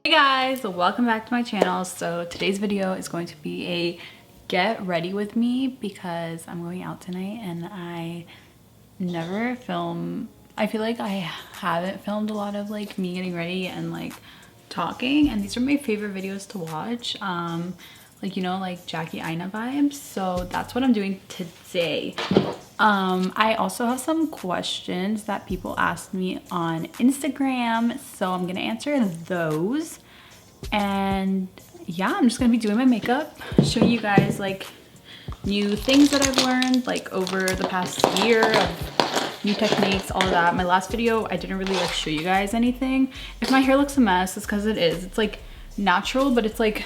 Hey guys, welcome back to my channel. So today's video is going to be a get ready with me because I'm going out tonight and I never film. I feel like I haven't filmed a lot of like me getting ready and like talking, and these are my favorite videos to watch. Like, you know, like Jackie Aina vibes. So that's what I'm doing today. I also have some questions that people asked me on Instagram, so I'm gonna answer those. And yeah, I'm just gonna be doing my makeup, showing you guys like new things that I've learned like over the past year of new techniques, all of that. My last video, I didn't really like show you guys anything. If my hair looks a mess, it's because it is. It's like natural, but it's like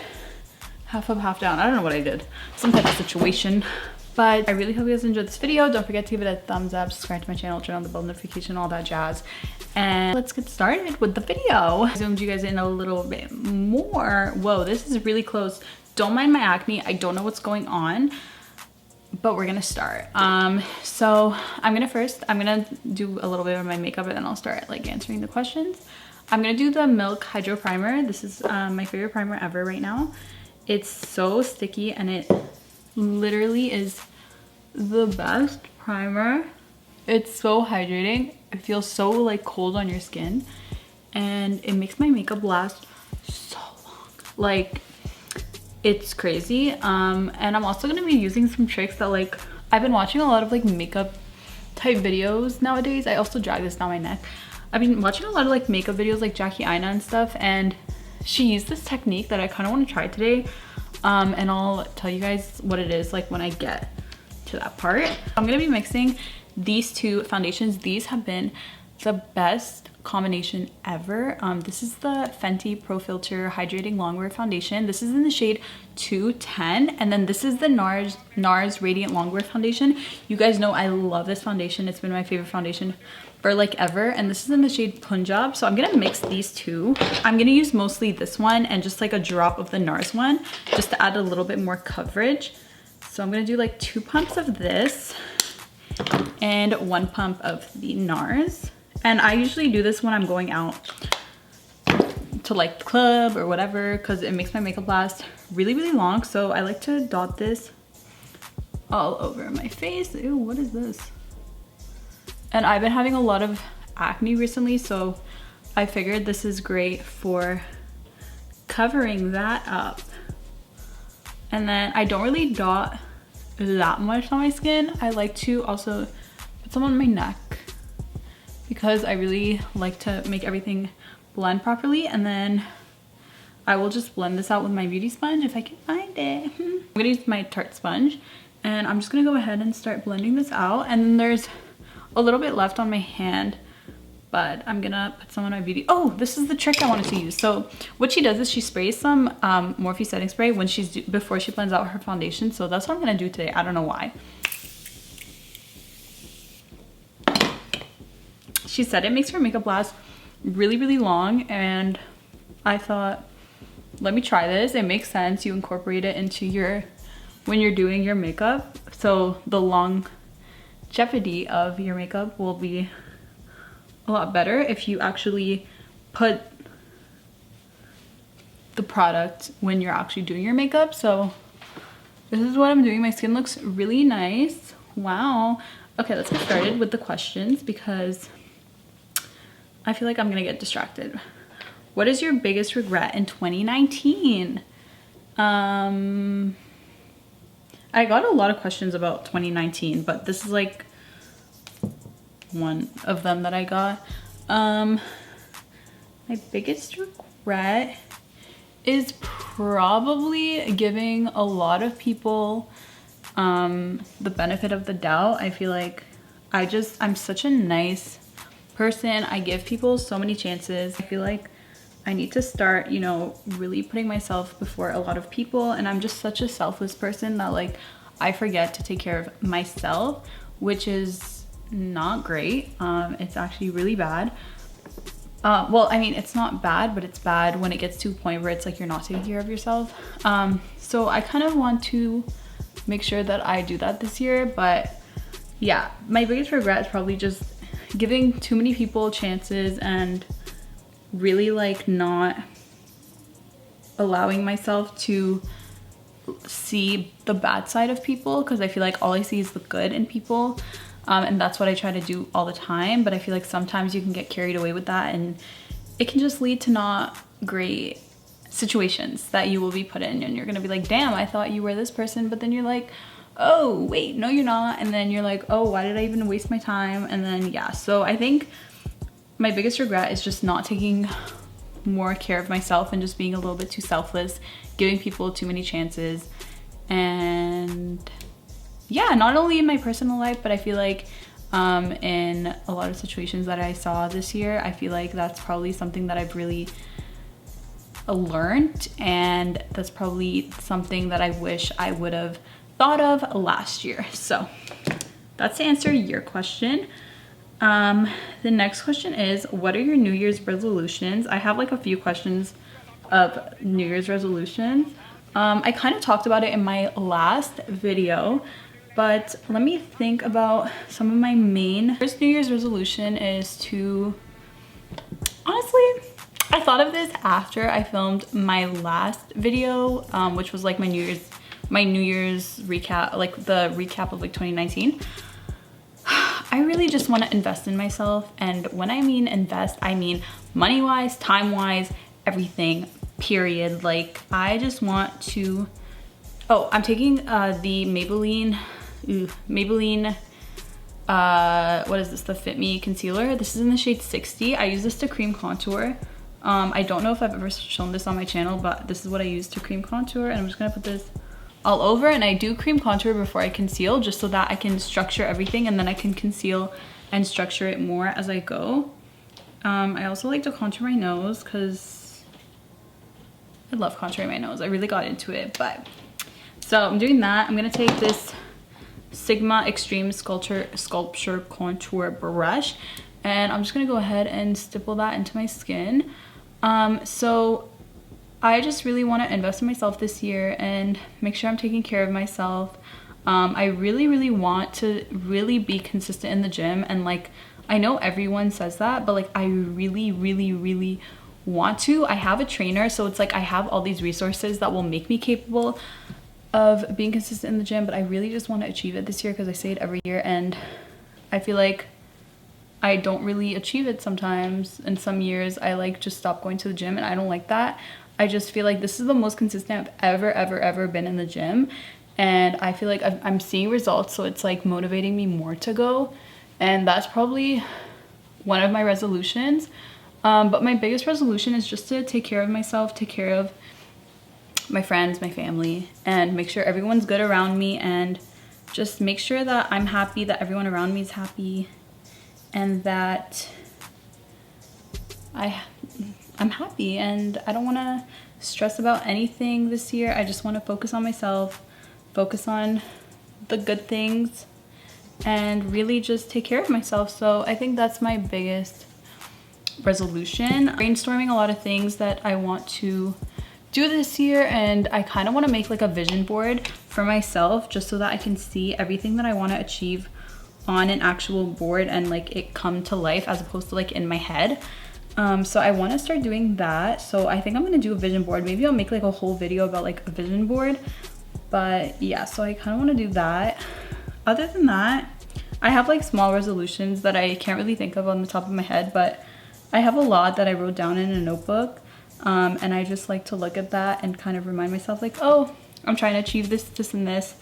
half up, half down. I don't know what I did. Some type of situation. But I really hope you guys enjoyed this video. Don't forget to give it a thumbs up, subscribe to my channel, turn on the bell notification, all that jazz. And let's get started with the video. I zoomed you guys in a little bit more. Whoa, this is really close. Don't mind my acne. I don't know what's going on, but we're gonna start. So I'm gonna do a little bit of my makeup and then I'll start like answering the questions. I'm gonna do the Milk Hydro Primer. This is my favorite primer ever right now. It's so sticky and it literally is the best primer. It's so hydrating. It feels so like cold on your skin and it makes my makeup last so long. Like, it's crazy. And I'm also gonna be using some tricks that like I've been watching a lot of like makeup type videos nowadays. I also drag this down my neck. I've been watching a lot of like makeup videos like Jackie Aina and stuff, and she used this technique that I kind of want to try today. And I'll tell you guys what it is like when I get to that part. I'm gonna be mixing these two foundations. These have been the best combination ever. This is the Fenty Pro Filter Hydrating Longwear Foundation. This is in the shade 210, and then this is the NARS Radiant Longwear Foundation. You guys know I love this foundation. It's been my favorite foundation for like ever, and this is in the shade Punjab. So I'm gonna mix these two. I'm gonna use mostly this one and just like a drop of the NARS one just to add a little bit more coverage. So I'm gonna do like 2 pumps of this and 1 pump of the NARS. And I usually do this when I'm going out to like the club or whatever because it makes my makeup last really, really long. So I like to dot this all over my face. Ew, what is this? And I've been having a lot of acne recently, so I figured this is great for covering that up. And then I don't really dot that much on my skin. I like to also put some on my neck because I really like to make everything blend properly. And then I will just blend this out with my beauty sponge if I can find it. I'm gonna use my Tarte sponge and I'm just gonna go ahead and start blending this out. And then there's a little bit left on my hand, but I'm gonna put some on my beauty. Oh, this is the trick I wanted to use. So what she does is she sprays some Morphe setting spray when before she blends out her foundation. So that's what I'm gonna do today. I don't know why. She said it makes her makeup last really, really long, and I thought, let me try this. It makes sense. You incorporate it into when you're doing your makeup, so the longevity of your makeup will be a lot better if you actually put the product when you're actually doing your makeup. So this is what I'm doing. My skin looks really nice. Wow. Okay, let's get started with the questions because I feel like I'm gonna get distracted. What is your biggest regret in 2019? I got a lot of questions about 2019, but this is like one of them that I got. My biggest regret is probably giving a lot of people the benefit of the doubt. I feel like I'm such a nice person. I give people so many chances. I feel like I need to start, you know, really putting myself before a lot of people, and I'm just such a selfless person that like I forget to take care of myself, which is not great. It's actually really bad. Well, I mean, it's not bad, but it's bad when it gets to a point where it's like you're not taking care of yourself. So I kind of want to make sure that I do that this year. But yeah, my biggest regret is probably just giving too many people chances and really like not allowing myself to see the bad side of people, because I feel like all I see is the good in people. And that's what I try to do all the time, but I feel like sometimes you can get carried away with that, and it can just lead to not great situations that you will be put in, and you're gonna be like, damn, I thought you were this person, but then you're like, oh wait, no you're not, and then you're like, oh, why did I even waste my time? And then yeah, so I think my biggest regret is just not taking more care of myself and just being a little bit too selfless, giving people too many chances. And yeah, not only in my personal life, but I feel like in a lot of situations that I saw this year, I feel like that's probably something that I've really learned, and that's probably something that I wish I would have thought of last year. So that's to answer your question. The next question is, what are your New Year's resolutions? I have like a few questions of New Year's resolutions. I kind of talked about it in my last video, but let me think about some of my main. First New Year's resolution is to, honestly, I thought of this after I filmed my last video, which was like my New Year's recap, like the recap of like 2019. I really just want to invest in myself, and when I mean invest, I mean money-wise, time-wise, everything, period. Like I just want to, oh, I'm taking the Maybelline, what is this, the Fit Me concealer. This is in the shade 60. I use this to cream contour. I don't know if I've ever shown this on my channel, but this is what I use to cream contour, and I'm just gonna put this all over. And I do cream contour before I conceal, just so that I can structure everything, and then I can conceal and structure it more as I go. I also like to contour my nose because I love contouring my nose. I really got into it, but so I'm doing that. I'm gonna take this Sigma Extreme Sculpture Contour Brush, and I'm just gonna go ahead and stipple that into my skin. So I just really want to invest in myself this year and make sure I'm taking care of myself. I really want to really be consistent in the gym, and like I know everyone says that, but like I really want to. I have a trainer, so it's like I have all these resources that will make me capable of being consistent in the gym, but I really just want to achieve it this year, because I say it every year and I feel like I don't really achieve it sometimes. In some years I like just stop going to the gym, and I don't like that. I just feel like this is the most consistent I've ever been in the gym, and I feel like I'm seeing results, so it's like motivating me more to go, and that's probably one of my resolutions. But my biggest resolution is just to take care of myself, take care of my friends, my family, and make sure everyone's good around me, and just make sure that I'm happy, that everyone around me is happy, and that I'm happy, and I don't want to stress about anything this year. I just want to focus on myself, focus on the good things, and really just take care of myself. So I think that's my biggest resolution. Brainstorming a lot of things that I want to do this year, and I kind of want to make like a vision board for myself, just so that I can see everything that I want to achieve on an actual board and like it come to life, as opposed to like in my head. So I want to start doing that. So I think I'm gonna do a vision board. Maybe I'll make like a whole video about like a vision board, but yeah, so I kind of want to do that. Other than that, I have like small resolutions that I can't really think of on the top of my head, but I have a lot that I wrote down in a notebook, and I just like to look at that and kind of remind myself like, oh, I'm trying to achieve this, this, and this.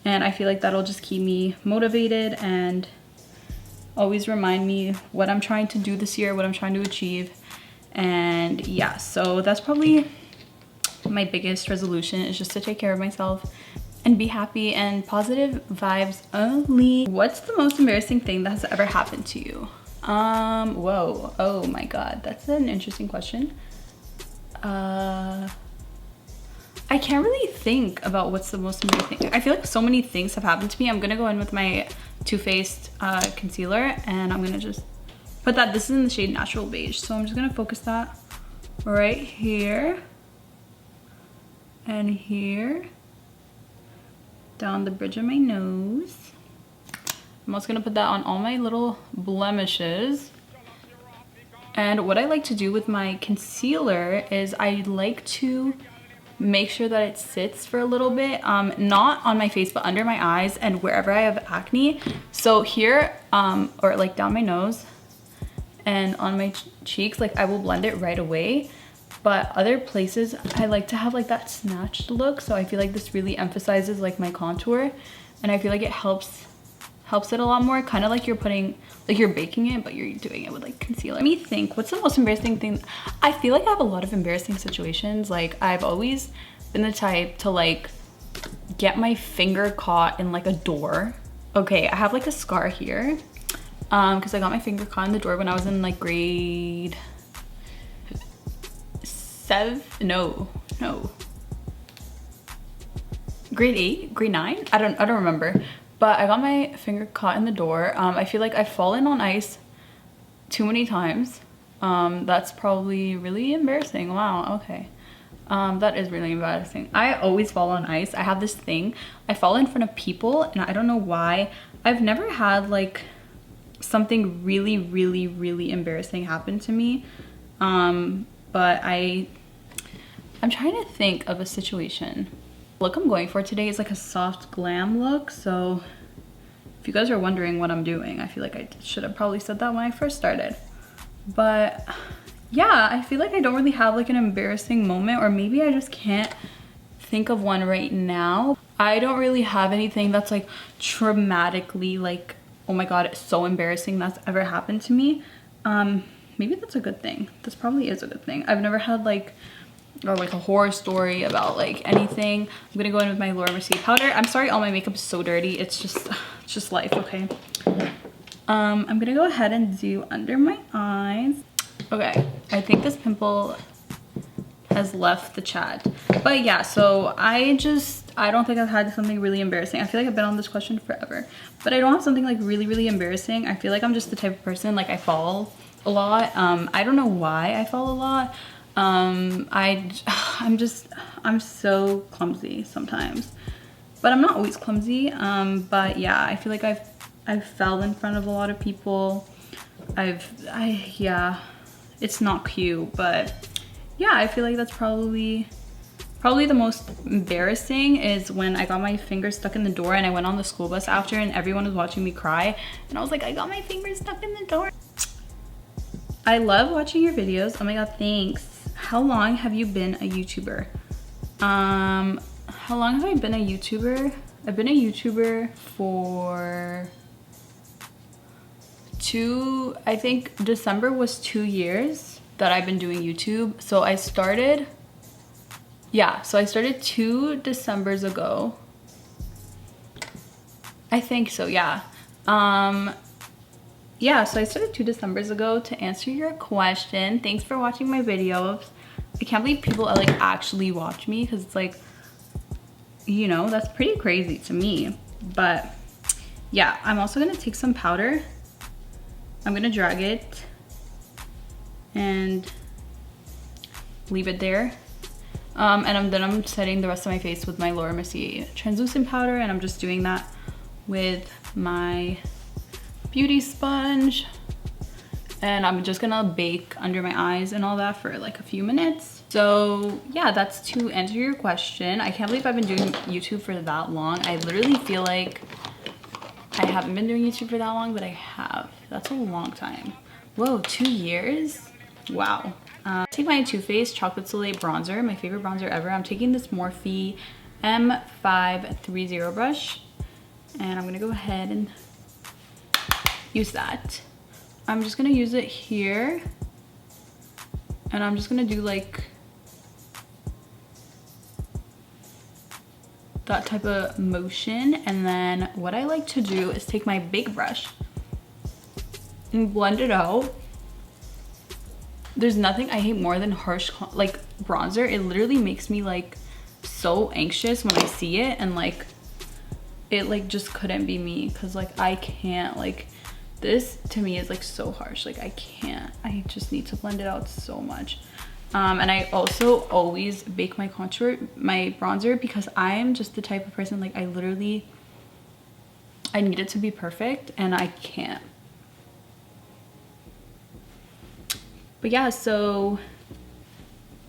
And I feel like that'll just keep me motivated and always remind me what I'm trying to do this year, what I'm trying to achieve. And yeah, so that's probably my biggest resolution, is just to take care of myself and be happy, and positive vibes only. What's the most embarrassing thing that has ever happened to you? Whoa, oh my god, that's an interesting question. I can't really think about what's the most embarrassing thing. I feel like so many things have happened to me. I'm gonna go in with my Too Faced concealer, and I'm gonna just put that, this is in the shade Natural Beige, so I'm just gonna focus that right here and here, down the bridge of my nose. I'm also gonna put that on all my little blemishes. And what I like to do with my concealer is I like to make sure that it sits for a little bit, not on my face but under my eyes and wherever I have acne. So here, or like down my nose and on my cheeks, like I will blend it right away. But other places I like to have like that snatched look, so I feel like this really emphasizes like my contour, and I feel like it helps it a lot more, kind of like you're putting, like you're baking it but you're doing it with like concealer. Let me think, what's the most embarrassing thing? I feel like I have a lot of embarrassing situations. Like I've always been the type to like get my finger caught in like a door. Okay, I have like a scar here because I got my finger caught in the door when I was in like grade 7, grade 8, grade 9, I don't remember. But I got my finger caught in the door. I feel like I've fallen on ice too many times. That's probably really embarrassing. Wow, okay. That is really embarrassing. I always fall on ice. I have this thing. I fall in front of people and I don't know why. I've never had like something really, really, really embarrassing happen to me. But I'm trying to think of a situation. Look I'm going for today is like a soft glam look, so if you guys are wondering what I'm doing, I feel like I should have probably said that when I first started. But yeah, I feel like I don't really have like an embarrassing moment, or maybe I just can't think of one right now. I don't really have anything that's like traumatically like, oh my god, it's so embarrassing that's ever happened to me. Maybe that's a good thing. This probably is a good thing. I've never had like, or like a horror story about like anything. I'm gonna go in with my Laura Mercier powder. I'm sorry all my makeup is so dirty. It's just life, okay? I'm gonna go ahead and do under my eyes. Okay, I think this pimple has left the chat. But yeah, so I don't think I've had something really embarrassing. I feel like I've been on this question forever, but I don't have something like really, really embarrassing. I feel like I'm just the type of person, like I fall a lot. I don't know why I fall a lot. I'm so clumsy sometimes, but I'm not always clumsy. But yeah, I feel like I've fell in front of a lot of people. Yeah, it's not cute, but yeah, I feel like that's probably the most embarrassing is when I got my finger stuck in the door and I went on the school bus after and everyone was watching me cry and I was like, I got my finger stuck in the door. I love watching your videos. Oh my god, thanks. How long have you been a YouTuber? How long have I been a YouTuber? I've been a YouTuber for I think December was 2 years that I've been doing YouTube. So I started 2 Decembers ago. I think so, yeah. Yeah, so I started 2 Decembers ago. To answer your question, thanks for watching my videos. I can't believe people like actually watch me because it's like, you know, that's pretty crazy to me. But yeah, I'm also gonna take some powder. I'm gonna drag it and leave it there. And then I'm setting the rest of my face with my Laura Mercier translucent powder, and I'm just doing that with my beauty sponge. And I'm just gonna bake under my eyes and all that for like a few minutes. So yeah, that's to answer your question. I can't believe I've been doing YouTube for that long. I literally feel like I haven't been doing YouTube for that long, but I have. That's a long time. Whoa, 2 years? Wow. Take my Too Faced Chocolate Soleil bronzer, my favorite bronzer ever. I'm taking this Morphe M530 brush, and I'm gonna go ahead and use that. I'm just gonna use it here, and I'm just gonna do like that type of motion. And then what I like to do is take my big brush and blend it out. There's nothing I hate more than harsh like bronzer. It literally makes me like so anxious when I see it, and like it like just couldn't be me, because like I can't, like this to me is like so harsh. Like I can't, I just need to blend it out so much. And I also always bake my contour, my bronzer, because I am just the type of person, like I literally, I need it to be perfect and I can't. But yeah, so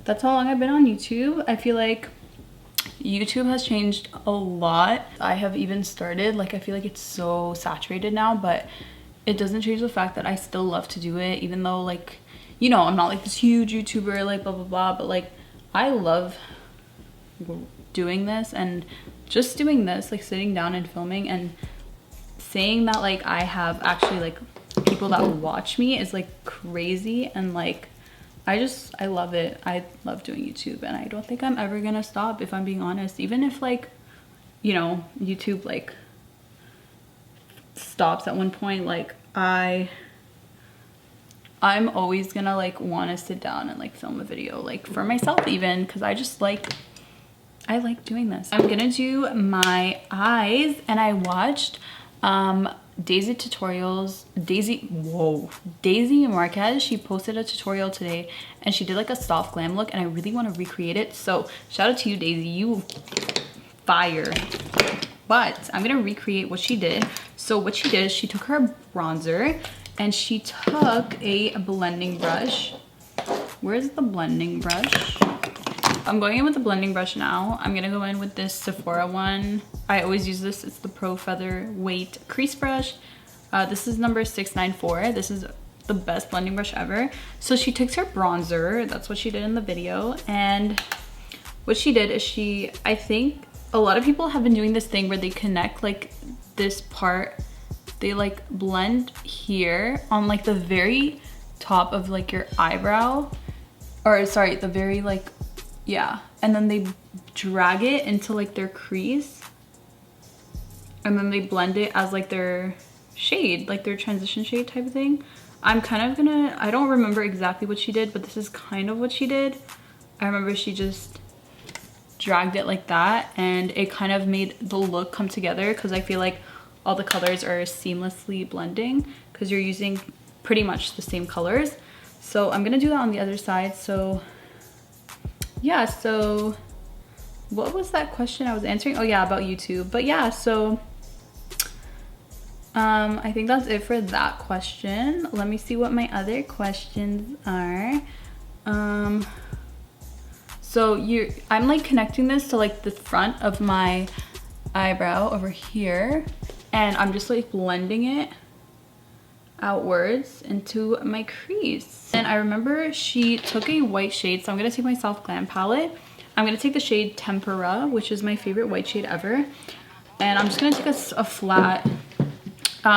that's how long I've been on YouTube. I feel like YouTube has changed a lot. I have even started, like, I feel like it's so saturated now, but it doesn't change the fact that I still love to do it, even though, like, you know, I'm not like this huge YouTuber, like blah blah blah, but like I love doing this, and just doing this, like sitting down and filming and saying that like I have actually like people that watch me is like crazy. And like I love it. I love doing YouTube, and I don't think I'm ever gonna stop, if I'm being honest. Even if, like, you know, YouTube like stops at one point, like I'm always gonna like want to sit down and like film a video, like for myself even, because I like doing this. I'm gonna do my eyes, and I watched Daisy Marquez. She posted a tutorial today, and she did like a soft glam look, and I really want to recreate it. So shout out to you, Daisy, you fire. But I'm gonna recreate what she did. So what she did is she took her bronzer and she took a blending brush. Where's the blending brush? I'm going in with the blending brush now. I'm gonna go in with this Sephora one. I always use this. It's the Pro Featherweight crease brush. This is number 694. This is the best blending brush ever. So she takes her bronzer. That's what she did in the video. And what she did is I think a lot of people have been doing this thing where they connect like this part. They like blend here on like the very top of like your eyebrow, or sorry, the very like, yeah, and then they drag it into like their crease, and then they blend it as like their shade, like their transition shade type of thing. I don't remember exactly what she did, but this is kind of what she did. I remember she just dragged it like that, and it kind of made the look come together, because I feel like all the colors are seamlessly blending because you're using pretty much the same colors. So I'm gonna do that on the other side. So yeah, so what was that question I was answering? Oh yeah, about YouTube. But yeah, so I think that's it for that question. Let me see what my other questions are. So I'm like connecting this to like the front of my eyebrow over here, and I'm just like blending it outwards into my crease. And I remember she took a white shade, so I'm gonna take my Soft Glam palette. I'm gonna take the shade Tempera, which is my favorite white shade ever, and I'm just gonna take a flat,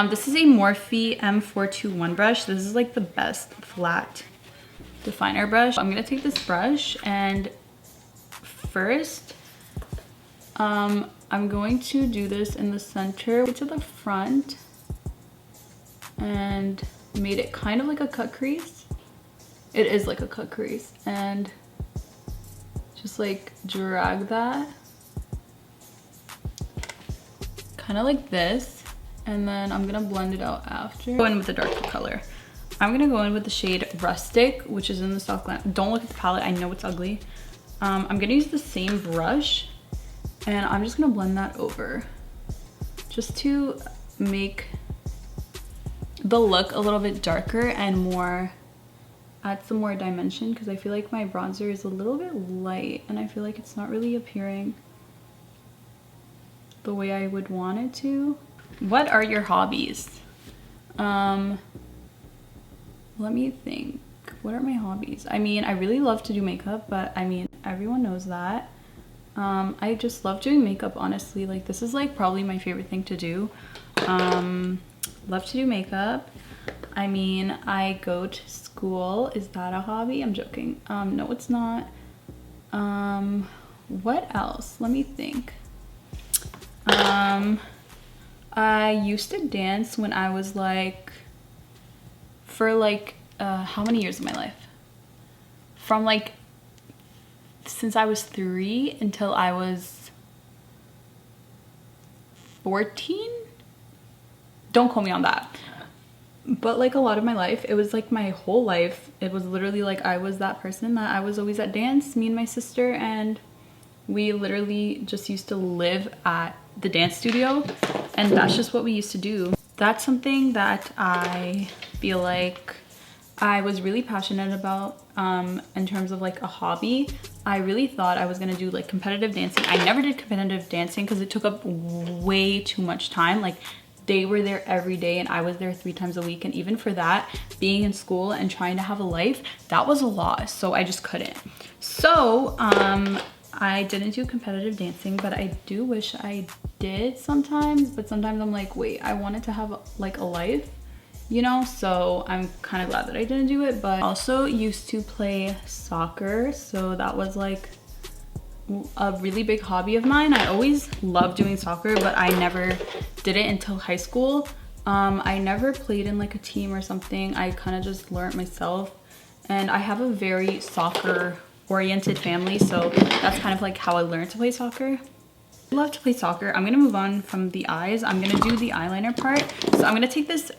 this is a Morphe M421 brush. This is like the best flat definer brush. I'm gonna take this brush, and first I'm going to do this in the center to the front, and made it kind of like a cut crease. It is like a cut crease, and just like drag that kind of like this, and then I'm gonna blend it out after. Go in with a darker color. I'm gonna go in with the shade Rustic, which is in the Soft Glam. Don't look at the palette, I know it's ugly. I'm gonna use the same brush, and I'm just gonna blend that over just to make the look a little bit darker and more, add some more dimension, because I feel like my bronzer is a little bit light and I feel like it's not really appearing the way I would want it to. What are your hobbies? Let me think. What are my hobbies? I mean, I really love to do makeup, but I mean, everyone knows that. I just love doing makeup, honestly. Like, this is like probably my favorite thing to do. Love to do makeup. I mean, I go to school. Is that a hobby? I'm joking. No, it's not. What else? Let me think. I used to dance when I was like, for like, how many years of my life? From like, since I was 3 until I was 14? Don't quote me on that. But like a lot of my life, it was like my whole life, it was literally like I was that person that I was always at dance, me and my sister, and we literally just used to live at the dance studio, and that's just what we used to do. That's something that I feel like I was really passionate about in terms of like a hobby. I really thought I was gonna do like competitive dancing. I never did competitive dancing because it took up way too much time. Like they were there every day and I was there 3 times a week, and even for that, being in school and trying to have a life, that was a lot, so I just couldn't. So I didn't do competitive dancing, but I do wish I did sometimes. But sometimes I'm like, wait, I wanted to have like a life, you know? So I'm kind of glad that I didn't do it. But I also used to play soccer, so that was like a really big hobby of mine. I always loved doing soccer, but I never did it until high school. I never played in like a team or something. I kind of just learned myself, and I have a very soccer oriented family, so that's kind of like how I learned to play soccer. I love to play soccer. I'm gonna move on from the eyes. I'm gonna do the eyeliner part. So I'm gonna take this,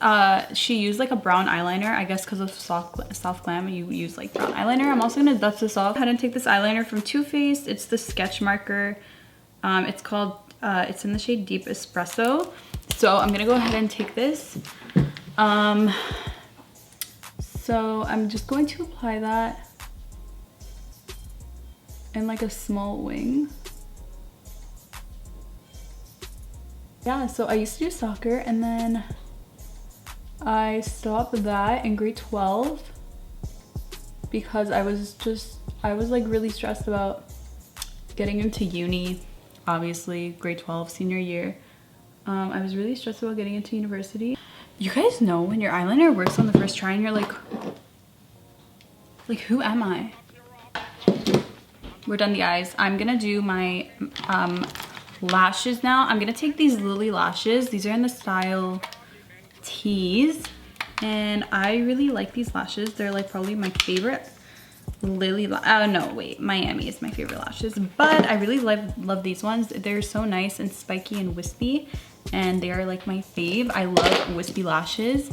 she used like a brown eyeliner, I guess because of soft glam, you use like brown eyeliner. I'm also gonna dust this off. Go ahead and take this eyeliner from Too Faced. It's the sketch marker. It's called, it's in the shade Deep Espresso. So I'm gonna go ahead and take this. So I'm just going to apply that in like a small wing. Yeah, so I used to do soccer, and then I stopped that in grade 12 because I was like really stressed about getting into uni. Obviously, grade 12, senior year. I was really stressed about getting into university. You guys know when your eyeliner works on the first try and you're like who am I? We're done the eyes. I'm gonna do my lashes now. I'm gonna take these Lily lashes. These are in the style Tease, and I really like these lashes. They're like probably my favorite. Lily, no wait, Miami is my favorite lashes, but I really love these ones. They're so nice and spiky and wispy, and they are like my fave. I love wispy lashes.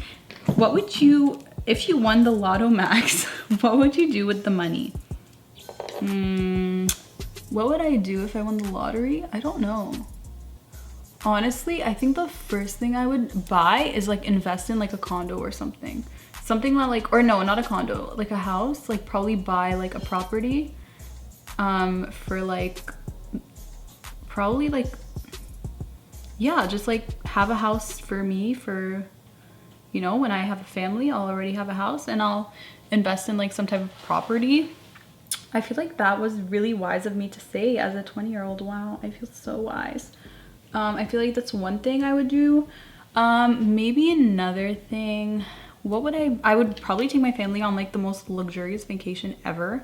What would you, if you won the Lotto Max, what would you do with the money? What would I do if I won the lottery? I don't know. Honestly, I think the first thing I would buy is like invest in like a condo or something. Something that like, or no, not a condo, like a house, like probably buy like a property for like, probably like, yeah, just like have a house for me for, you know, when I have a family, I'll already have a house, and I'll invest in like some type of property. I feel like that was really wise of me to say as a 20-year-old. Wow, I feel so wise. I feel like that's one thing I would do. Maybe another thing, what would I would probably take my family on like the most luxurious vacation ever.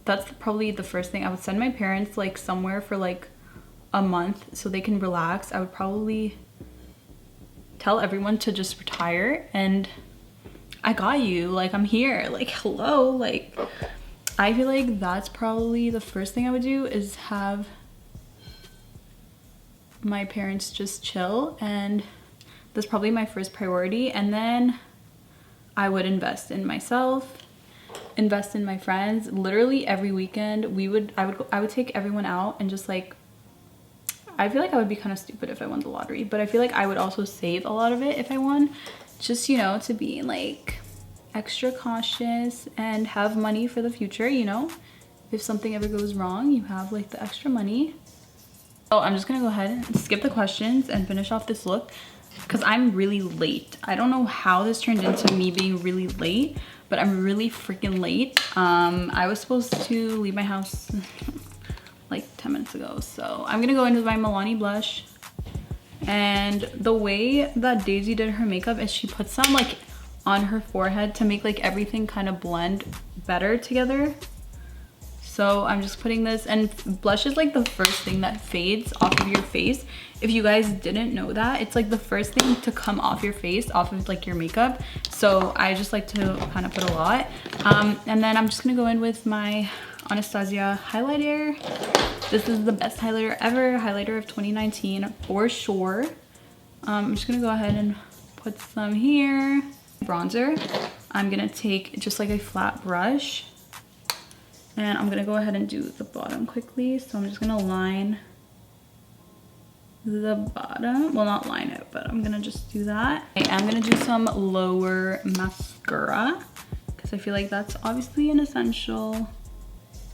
That's probably the first thing. I would send my parents like somewhere for like a month so they can relax. I would probably tell everyone to just retire, and I got you, like I'm here, like hello, like I feel like that's probably the first thing I would do, is have my parents just chill, and that's probably my first priority. And then I would invest in myself, invest in my friends. Literally every weekend I would take everyone out and just like, I feel like I would be kind of stupid if I won the lottery, but I feel like I would also save a lot of it if I won, just, you know, to be like extra cautious and have money for the future, you know, if something ever goes wrong, you have like the extra money. So I'm just gonna go ahead and skip the questions and finish off this look because I'm really late. I don't know how this turned into me being really late, but I'm really freaking late. I was supposed to leave my house like 10 minutes ago, so I'm gonna go in with my Milani blush. And the way that Daisy did her makeup is she put some like on her forehead to make like everything kind of blend better together. So I'm just putting this, and blush is like the first thing that fades off of your face. If you guys didn't know that, it's like the first thing to come off your face, off of like your makeup. So I just like to kind of put a lot. And then I'm just gonna go in with my Anastasia highlighter. This is the best highlighter ever, highlighter of 2019 for sure. I'm just gonna go ahead and put some here. Bronzer, I'm gonna take just like a flat brush, and I'm gonna go ahead and do the bottom quickly. So I'm just gonna line the bottom, well, not line it, but I'm gonna just do that. I'm gonna do some lower mascara because So I feel like that's obviously an essential.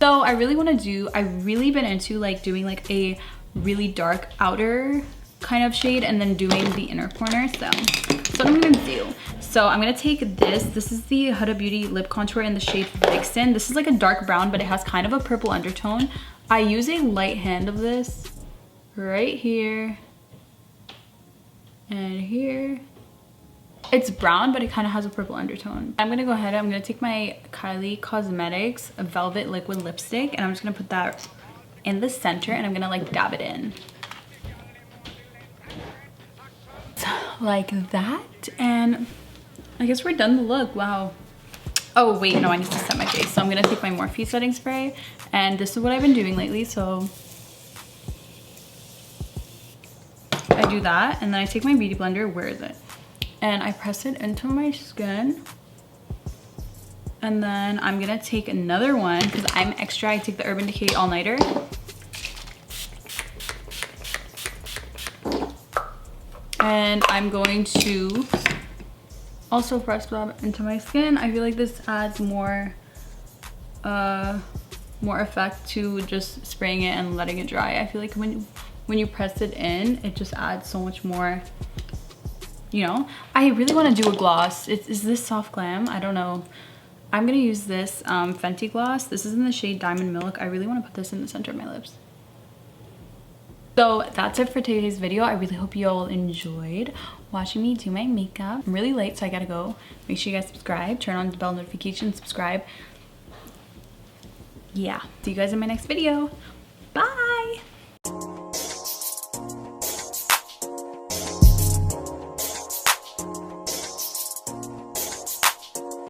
So I've really been into like doing like a really dark outer kind of shade and then doing the inner corner. So that's what I'm gonna do. So I'm gonna take this is the Huda Beauty lip contour in the shade Vixen. This is like a dark brown, but it has kind of a purple undertone. I use a light hand of this right here and here. It's brown, but it kind of has a purple undertone. I'm gonna go ahead, I'm gonna take my Kylie Cosmetics Velvet Liquid Lipstick, and I'm just gonna put that in the center, and I'm gonna like dab it in. Like that, and I guess we're done the look. Wow. Oh wait, no, I need to set my face. So I'm gonna take my Morphe setting spray, and this is what I've been doing lately. So I do that, and then I take my beauty blender. Where is it? And I press it into my skin. And then I'm gonna take another one because I'm extra. I take the Urban Decay All Nighter. And I'm going to also press that into my skin. I feel like this adds more effect to just spraying it and letting it dry. I feel like when you press it in, it just adds so much more. You know, I really want to do a gloss. Is this Soft Glam? I don't know. I'm gonna use this Fenty gloss. This is in the shade Diamond Milk. I really want to put this in the center of my lips. So that's it for today's video. I really hope you all enjoyed watching me do my makeup. I'm really late, so I gotta go. Make sure you guys subscribe, turn on the bell notification, subscribe. Yeah, see you guys in my next video. Bye.